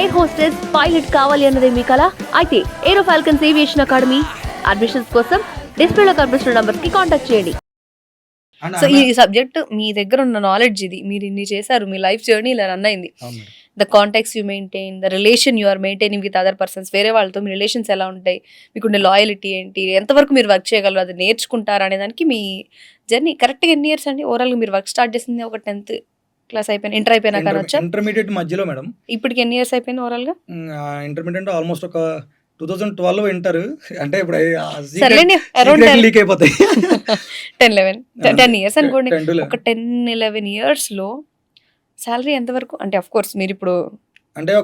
Air hostess pilot కావాలి అన్నదే మీ కల అయితే ఏరో ఫాల్కన్స్ ఏవియేషన్ అకాడమీ అడ్మిషన్స్ కోసం డిస్ప్లేలో కనిపిస్తున్న నంబర్ కి కాంటాక్ట్ చేయండి. సో ఈ సబ్జెక్ట్ మీ దగ్గర ఉన్న నాలెడ్జ్ ఇది, మీరు ఇన్ని చేశారు, మీ లైఫ్ జర్నీ ఇలా రన్ అయింది. The contacts you maintain, the relation you are maintaining with other persons, వేరే వాళ్ళతో మీ రిలేషన్స్ ఎలా ఉంటాయి, మీకుండే లాయలిటీ ఏంటి, ఎంతవరకు మీరు వర్క్ చేయగలరు, అది నేర్చుకుంటారు అనే దానికి మీ జర్నీ. కరెక్ట్గా ఎన్ని ఇయర్స్ అండి ఓవరాల్గా మీరు వర్క్ స్టార్ట్ చేసింది? ఒక 10th క్లాస్ అయిపోయిన ఇంటర్ అయిపోయినా కానీ వచ్చా? ఇంటర్మీడియట్ మధ్యలో మేడం. ఇప్పటికి ఎన్ని ఇయర్స్ అయిపోయింది ఓవరాల్గా? ఇంటర్మీడియట్ ఆల్మోస్ట్ ఒక 2012 ఇంటర్ అంటే ఇప్పుడు లీక్ అయిపోతాయి. 10 ఇయర్స్ అనుకోండి. ఒక 10-11 ఇయర్స్ లో సాలరీ ఎంత వరకు అంటే? ఆఫ్ కోర్స్ మీరు ఇప్పుడు అంటే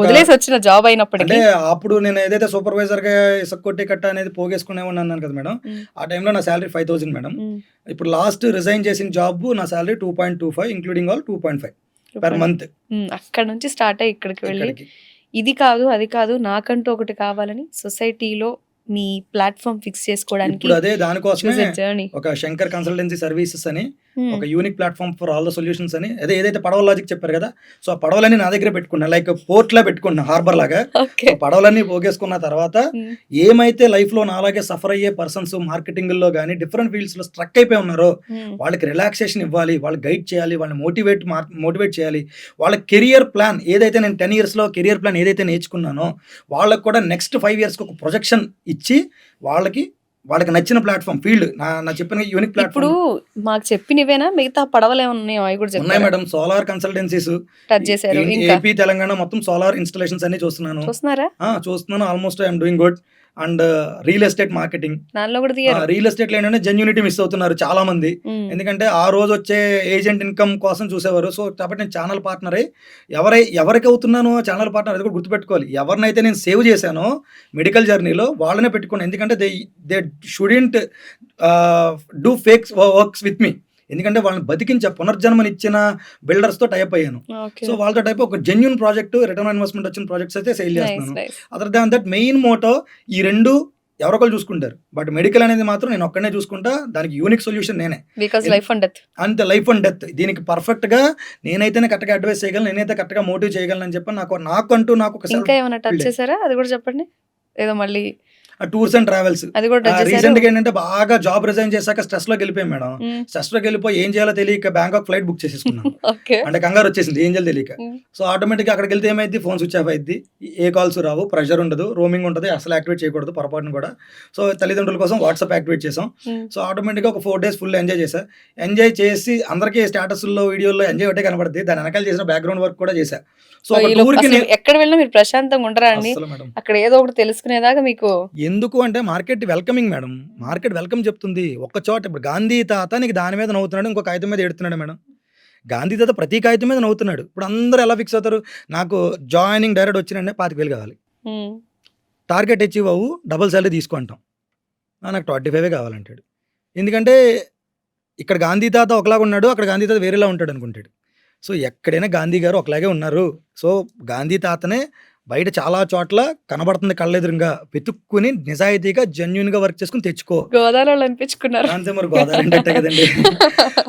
వదిలేసి వచ్చిన జాబ్ అయినప్పటికీ అంటే అప్పుడు నేను ఏదైతే సూపర్వైజర్ గా ఇసుక కొట్టి కట్ట అనేది పోగేసుకునే ఉన్నాను కదా మేడం. ఆ టైంలో నా శాలరీ 5,000 మేడం. ఇప్పుడు లాస్ట్ రిజైన్ చేసిన జాబ్ నా salary 2.25 including all 2.5 per month. అక్కడ నుంచి స్టార్ట్ అయ్యి ఇక్కడికి వెళ్ళి ఇది కాదు అది కాదు నాకంటూ ఒకటి కావాలని సొసైటీలో మీ ప్లాట్ఫామ్ ఫిక్స్ చేసుకోవడానికి అదే దానికోసమే ఒక శంకర్ కన్సల్టెన్సీ సర్వీసెస్ అని ఒక unique platform for all the solutions అని అదే ఏదైతే పడవ లాజిక్ చెప్పారు కదా, సో ఆ పడవలన్నీ నా దగ్గర పెట్టుకున్నా, లైక్ పోర్ట్ లా పెట్టుకున్నా, హార్బర్ లాగా. పడవలన్నీ పోగేసుకున్న తర్వాత ఏమైతే లైఫ్ లో నాలాగే సఫర్ అయ్యే పర్సన్స్ మార్కెటింగ్ లో కానీ డిఫరెంట్ ఫీల్డ్స్ లో స్ట్రక్ అయిపోయి ఉన్నారో వాళ్ళకి రిలాక్సేషన్ ఇవ్వాలి, వాళ్ళకి గైడ్ చేయాలి, వాళ్ళని మోటివేట్ చేయాలి. వాళ్ళ కెరియర్ ప్లాన్ ఏదైతే నేను 10 years లో కెరియర్ ప్లాన్ ఏదైతే నేర్చుకున్నానో వాళ్ళకి కూడా నెక్స్ట్ 5 years ఒక ప్రొజెక్షన్ ఇచ్చి వాళ్ళకి నచ్చిన ప్లాట్ఫామ్ ఫీల్డ్ నా చెప్పిన యూనిక్ ప్లాట్ఫామ్. ఇప్పుడు మాకు చెప్పినవేనా మిగతా పడవలు ఏమన్నాయో అవి కూడా ఉన్నాయి మేడం. సోలార్ కన్సల్టెన్సీస్ టచ్ చేశారు. ఏపీ తెలంగాణ మొత్తం సోలార్ ఇన్స్టాలేషన్స్ అన్ని చూస్తున్నాను. Almost I'm doing good. And real estate marketing, real estate లో ఏంటంటే జెన్యూనిటీ మిస్ అవుతున్నారు చాలా మంది. ఎందుకంటే ఆ రోజు వచ్చే ఏజెంట్ ఇన్కమ్ కోసం చూసేవారు. సో కాబట్టి నేను ఛానల్ పార్ట్నర్ అయ్యి ఎవరికి అవుతున్నానో ఛానల్ పార్ట్నర్ అది కూడా గుర్తుపెట్టుకోవాలి. ఎవరినైతే నేను సేవ్ చేశానో మెడికల్ జర్నీలో వాళ్ళనే పెట్టుకున్నాను. ఎందుకంటే they shouldn't do fake works with me. ఎందుకంటే వాళ్ళని బతికించే పునర్జన్మని ఇచ్చిన బిల్డర్స్ తో టైప్ అయ్యాను. సో వాళ్ళతో టైప్ ఒక జెన్యూన్ ప్రాజెక్ట్, రిటర్న్ ఇన్వెస్ట్మెంట్ వచ్చిన ప్రాజెక్ట్స్ అయితే సేల్ చేస్తున్నాను. Other than that main motto ఈ రెండు ఎవరొకరు చూసుకుంటారు, బట్ మెడికల్ అనేది మాత్రం నేను ఒక్కనే చూసుకుంటా. దానికి యూనిక్ సొల్యూషన్ నేనే. అంతే, లైఫ్ అండ్ డెత్. దీనికి పర్ఫెక్ట్ గా నేనైతేనే కరెక్ట్గా అడ్వైస్ చేయగలను, నేనైతే కరెక్ట్గా మోటివ్ చేయగలను అని చెప్పి నాకంటూ ఒక టచ్ చేశారా? అది కూడా చెప్పండి. ఏదో మళ్ళీ టూర్స్ అండ్ ట్రావెల్స్ రీసెంట్ గా ఏంటంటే బాగా జాబ్ రిజైన్ చేశాక స్ట్రెస్ లోకి వెళ్ళిపోయాం మేడం. స్ట్రెస్ లోకి వెళ్ళిపోయి ఏం చేయాలో తెలియక బ్యాంకాక్ ఫ్లైట్ బుక్ చేసేసుకున్నాను. అంటే కంగారు వచ్చేసింది, ఏం చేయాలో తెలియక. సో ఆటోమేటిక్ గా అక్కడికి వెళ్తే ఏమైంది, ఫోన్ స్విచ్ ఆఫ్ అయింది, ఏ కాల్స్ రావు, ప్రెషర్ ఉండదు, రోమింగ్ ఉంటుంది, అసలు యాక్టివేట్ చేయకూడదు పొరపాటును కూడా. సో తల్లిదండ్రుల కోసం వాట్సాప్ యాక్టివేట్ చేసాం. సో ఆటోమేటిక్ గా ఒక 4 days ఫుల్ ఎంజాయ్ చేశా. ఎంజాయ్ చేసి అందరికీ స్టేటస్ లో వీడియోలో ఎంజాయ్ ఒకటే కనబడుతుంది, దాని వెనకాల చేసిన బ్యాక్గ్రౌండ్ వర్క్ కూడా చేశా. సో ఎక్కడ వెళ్ళినా మీరు ప్రశాంతంగా ఉండరా అండి? అక్కడ ఏదో ఒకటి తెలుసుకునేదాకా మీకు ఎందుకు అంటే market welcoming madam. Market welcome చెప్తుంది. ఒక్క చోట ఇప్పుడు గాంధీ తాత నీకు దాని మీద నవ్వుతున్నాడు, ఇంకో కాగితం మీద ఎడుతున్నాడు మేడం. గాంధీ తాత ప్రతి కాగితం మీద నవ్వుతున్నాడు. ఇప్పుడు అందరూ ఎలా ఫిక్స్ అవుతారు, నాకు జాయినింగ్ డైరెక్ట్ వచ్చినంటే 25,000 కావాలి, టార్గెట్ అచీవ్ అవ్వు, డబుల్ సాలరీ తీసుకుంటాం, నాకు 25 కావాలంటాడు. ఎందుకంటే ఇక్కడ గాంధీ తాత ఒకలాగా ఉన్నాడు, అక్కడ గాంధీ తాత వేరేలా ఉంటాడు అనుకుంటాడు. సో ఎక్కడైనా గాంధీ గారు ఒకలాగే ఉన్నారు. సో గాంధీ తాతనే బయట చాలా చోట్ల కనబడుతుంది, కళ్ళెదురుగా వెతుక్కుని నిజాయితీగా జెన్యున్ గా వర్క్ చేసుకుని తెచ్చుకో. గోదావరిలో అనిపించుకున్నారు అంతే మరి, గోదావరి అంటే కదండి.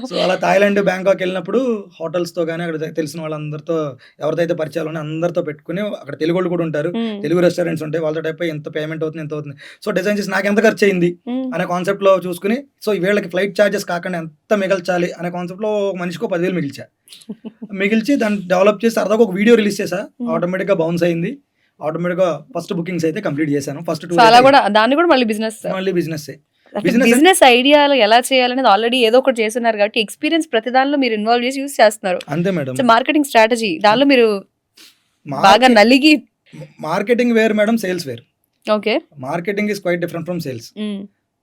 సో అలా థాయిలాండ్, బ్యాంకాక్ వెళ్ళినప్పుడు హోటల్స్ తో కానీ అక్కడ తెలిసిన వాళ్ళందరితో ఎవరిదైతే పరిచయాలు ఉన్నాయి అందరితో పెట్టుకుని, అక్కడ తెలుగు వాళ్ళు కూడా ఉంటారు, తెలుగు రెస్టారెంట్స్ ఉంటాయి, వాళ్ళతో టైప్ ఎంత పేమెంట్ అవుతుంది, ఎంత అవుతుంది, సో డిజైన్ చేసి నాకు ఎంత ఖర్చు అయింది అనే కాన్సెప్ట్ లో చూసుకుని, సో వీళ్ళకి ఫ్లైట్ ఛార్జెస్ కాకుండా ఎంత మిగల్చాలి అనే కాన్సెప్ట్ లో మనిషికి 10,000 మిగిల్చి దాన్ని డెవలప్ చేసి సరదాగా ఒక వీడియో రిలీజ్ చేసా. ఆటోమేటిక్ గా బౌన్స్ అయింది. ఆటోమేటిక్ గా ఫస్ట్ బుకింగ్స్ అయితే కంప్లీట్ చేశాను. ఫస్ట్ దాన్ని కూడా మళ్ళీ బిజినెస్ ఐడియాలు ఎలా చేయాలనేది ఆల్రెడీ ఏదో ఒకటి చేస్తున్నారు కాబట్టి ఎక్స్పీరియన్స్ ప్రతి దానిలో మీరు ఇన్వాల్వ్ చేసి యూస్ చేస్తున్నారు. అంతే మేడం. మార్కెటింగ్ స్ట్రాటజీ దానిలో మీరు బాగా నలిగి. Marketing where madam, sales where. Okay, marketing is quite different from sales.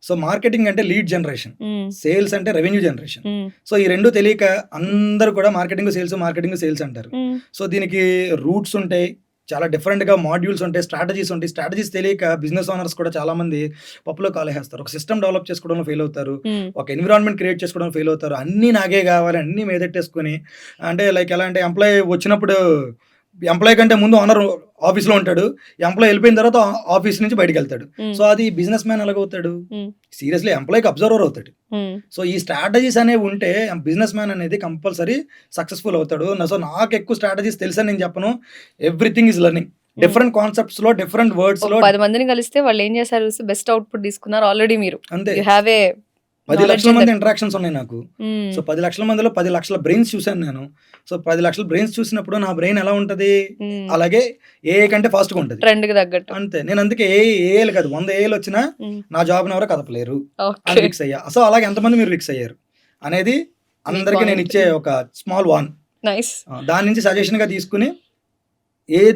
So marketing అంటే లీడ్ జనరేషన్, సేల్స్ అంటే రెవెన్యూ జనరేషన్. సో ఈ రెండు తెలియక అందరూ కూడా మార్కెటింగ్ సేల్స్ అంటారు. సో దీనికి రూట్స్ ఉంటాయి, చాలా డిఫరెంట్ గా మాడ్యూల్స్ ఉంటాయి, స్ట్రాటజీస్ తెలియక బిజినెస్ ఓనర్స్ కూడా చాలా మంది పప్పులో కాలేస్తారు. ఒక సిస్టమ్ డెవలప్ చేసుకోవడంలో ఫెయిల్ అవుతారు, ఒక ఎన్విరాన్మెంట్ క్రియేట్ చేసుకోవడం ఫెయిల్ అవుతారు. అన్ని నాగే కావాలి, అన్ని మీదెట్టేసుకుని, అంటే లైక్ ఎలా అంటే ఎంప్లాయీ వచ్చినప్పుడు ఎంప్లాయీ కంటే ముందు ఓనర్ ఆఫీస్లో ఉంటాడు, ఎంప్లాయీ వెళ్ళిపోయిన తర్వాత ఆఫీస్ నుంచి బయటకు వెళ్తాడు. సో అది బిజినెస్ మ్యాన్ ఎలాగవుతాడు? సీరియస్లీ ఎంప్లాయీకి అబ్జర్వర్ అవుతాడు. సో ఈ స్ట్రాటజీస్ అనేవి ఉంటే బిజినెస్ మ్యాన్ అనేది కంపల్సరీ సక్సెస్ఫుల్ అవుతాడు. సో నాకు ఎక్కువ స్ట్రాటజీస్ తెలుసని నేను చెప్పను. Everything is learning. Different concepts లో, డిఫరెంట్ వర్డ్స్ లో 10 మందిని కలిస్తే వాళ్ళు ఏం చేశారు, బెస్ట్ అవుట్పుట్ తీసుకున్నారు ఆల్రెడీ మీరు. అంతే. యు హావ్ ఏ 10 లక్షల మంది ఇంటరాక్షన్స్ ఉన్నాయి నాకు. సో 10 లక్షల మందిలో 10 లక్షల బ్రెయిన్స్ చూశాను నేను. సో 10 లక్షల బ్రెయిన్స్ చూసినప్పుడు నా బ్రెయిన్ ఎలా ఉంటది, అలాగే ఏ కంటే ఫాస్ట్ గా ఉంటది, ట్రెండ్ కి తగ్గట్టు. అంతే. నేను అందుకే ఏఏలు కాదు, 100 ఏళ్ళు వచ్చినా నా జాబ్ ఎవరో కదపలేరు అని ఫిక్స్ అయ్యా. సో అలాగే ఎంతమంది మీరు ఫిక్స్ అయ్యారు అనేది అందరికి నేను ఇచ్చే ఒక స్మాల్ వన్. నైస్. దాని నుంచి సజెషన్ గా తీసుకుని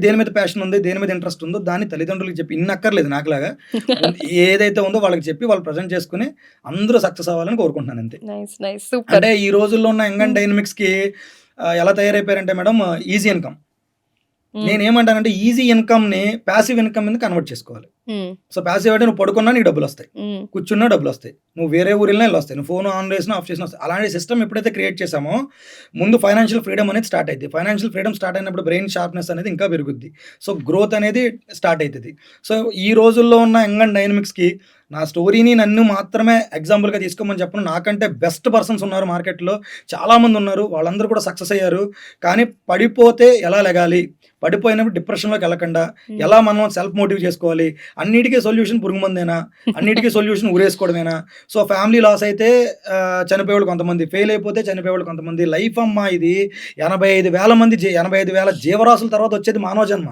దేని మీద ప్యాషన్ ఉంది, దేని మీద ఇంట్రెస్ట్ ఉందో దాన్ని తల్లిదండ్రులకు చెప్పి, ఇన్నక్కర్లేదు నాకులాగా, ఏదైతే ఉందో వాళ్ళకి చెప్పి వాళ్ళు ప్రజెంట్ చేసుకుని అందరూ సక్సెస్ అవ్వాలని కోరుకుంటున్నాను అంతే. అంటే ఈ రోజుల్లో ఉన్న యంగ్ అండ్ డైనమిక్స్ కి ఎలా తయారైపోయారంటే మేడం, ఈజీ ఇన్కమ్. నేనేమంటానంటే ఈజీ ఇన్కమ్ ని ప్యాసివ్ ఇన్కమ్ మీద కన్వర్ట్ చేసుకోవాలి. సో ప్యాసివ్ అంటే నువ్వు పడుకున్నా నీకు డబ్బులు వస్తాయి, కూర్చున్నా డబ్బులు వస్తాయి, నువ్వు వేరే ఊరు వెళ్ళినా వస్తాయి, నువ్వు ఫోన్ ఆన్ చేసినా ఆఫ్ చేసినా వస్తాయి. అలాంటి సిస్టమ్ ఎప్పుడైతే క్రియేట్ చేసామో ముందు ఫైనాన్షియల్ ఫ్రీడమ్ అనేది స్టార్ట్ అయింది. ఫైనాన్షియల్ ఫ్రీడమ్ స్టార్ట్ అయినప్పుడు బ్రెయిన్ షార్ప్నెస్ అనేది ఇంకా పెరుగుద్ది. సో గ్రోత్ అనేది స్టార్ట్ అవుతుంది. సో ఈ రోజుల్లో ఉన్న యంగ్ అండ్ డైనమిక్స్కి నా స్టోరీని నన్ను మాత్రమే ఎగ్జాంపుల్గా తీసుకోమని చెప్పను. నాకంటే బెస్ట్ పర్సన్స్ ఉన్నారు మార్కెట్లో, చాలామంది ఉన్నారు, వాళ్ళందరూ కూడా సక్సెస్ అయ్యారు. కానీ పడిపోతే ఎలా లెగాలి, పడిపోయినప్పుడు డిప్రెషన్లోకి వెళ్ళకుండా ఎలా మనం సెల్ఫ్ మోటివ్ చేసుకోవాలి, అన్నిటికీ సొల్యూషన్ పురుగుమందేనా, అన్నిటికీ సొల్యూషన్ ఊరేసుకోవడమేనా. సో ఫ్యామిలీ లాస్ అయితే చనిపోయేవాళ్ళు కొంతమంది, ఫెయిల్ అయిపోతే చనిపోయేవాళ్ళు కొంతమంది. లైఫ్ అమ్మా ఇది 85,000 జీవరాశుల తర్వాత వచ్చేది మానవ జన్మ.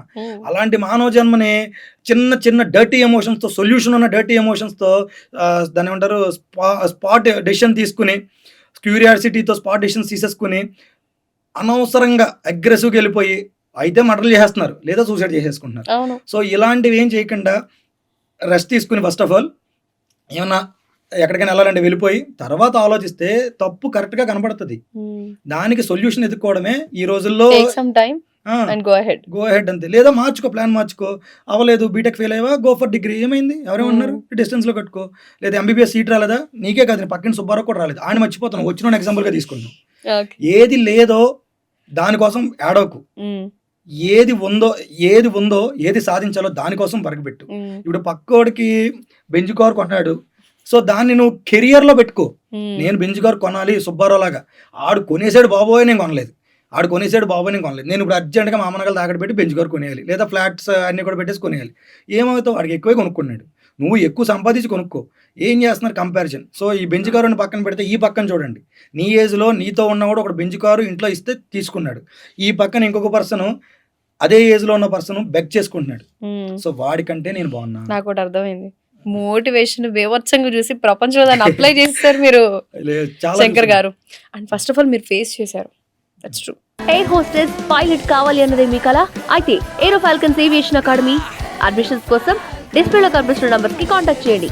అలాంటి మానవ జన్మని చిన్న చిన్న డర్టీ ఎమోషన్స్తో, సొల్యూషన్ ఉన్న డర్టీ ఎమోషన్స్తో దాన్ని ఏమంటారు స్పాట్ డెసిషన్ తీసుకుని, క్యూరియాసిటీతో స్పాట్ డెసిషన్స్ తీసేసుకుని అనవసరంగా అగ్రెసివ్గా వెళ్ళిపోయి అయితే మర్డర్లు చేసేస్తున్నారు, లేదా సూసైడ్ చేసేసుకుంటున్నారు. సో ఇలాంటివి ఏం చేయకుండా రెస్ట్ తీసుకుని ఫస్ట్ ఆఫ్ ఆల్ ఏమన్నా ఎక్కడికైనా వెళ్ళాలంటే వెళ్ళిపోయి తర్వాత ఆలోచిస్తే తప్పు కరెక్ట్గా కనబడుతుంది. దానికి సొల్యూషన్ ఎదుర్కోవడమే ఈ రోజుల్లో. గో హెడ్ అంతే. లేదా మార్చుకో, ప్లాన్ మార్చుకో. అవ్వలేదు, బీటెక్ ఫెయిల్ అయ్యవా, గో ఫర్ డిగ్రీ. ఏమైంది, ఎవరేమన్నారు, డిస్టెన్స్లో కట్టుకో. లేదా ఎంబీబీఎస్ సీట్ రాలేదా, నీకే కాదు నేను పక్కన సుబ్బారావు కూడా రాలేదు, ఆయన మర్చిపోతాను, వచ్చిన ఎగ్జాంపుల్గా తీసుకున్నాను. ఏది లేదో దానికోసం ఏడవకు, ఏది ఉందో ఏది సాధించాలో దానికోసం పరగబెట్టు. ఇప్పుడు పక్కోడికి బెంజ్ కార్ కొన్నాడు, సో దాన్ని నువ్వు కెరియర్లో పెట్టుకో. నేను బెంజ్ కార్ కొనాలి సుబ్బారావు లాగా, ఆడు కొనేసాడు బాబోయ్ నేను కొనలేదు, నేను ఇప్పుడు అర్జెంట్గా మామనగలు తాకట్టు పెట్టి బెంజ్ కార్ కొనేయాలి, లేదా ఫ్లాట్స్ అన్నీ కూడా పెట్టేసి కొనేయాలి. ఏమవుతావు, వాడికి ఎక్కువే కొనుక్కున్నాడు, నువ్వు ఎక్కువ సంపాదించి కొనుక్కో. ఏం చేస్తున్నారు కంపారిజన్. సో ఈ బెంజ్ కారుని పక్కన పెడితే ఈ పక్కన చూడండి, నీ ఏజ్లో నీతో ఉన్నవాడు ఒక బెంజ్ కారు ఇంట్లో ఇస్తే తీసుకున్నాడు, ఈ పక్కన ఇంకొక పర్సన్ అదే ఏజ్లో ఉన్న పర్సన్ బెగ్ చేసుకుంటున్నాడు. సో వాడికంటే నేను బాగున్నా. నాకు కూడా అర్థమైంది. మోటివేషన్ బేవచ్చంగా చూసి ప్రపంచంలో దాన్ని అప్లై చేస్తారు మీరు శంకర్ గారు. అండ్ ఫస్ట్ ఆఫ్ ఆల్ మీరు ఫేస్ చేశారు, that's true. Air hostess, pilot కావాలి అన్నదే మీ కల అయితే ఏరో ఫాల్కన్స్ ఏవియేషన్ అకాడమీ అడ్మిషన్స్ కోసం డిస్ప్లేలో కనిపిస్తున్న నంబర్స్ కి కాంటాక్ట్ చేయండి.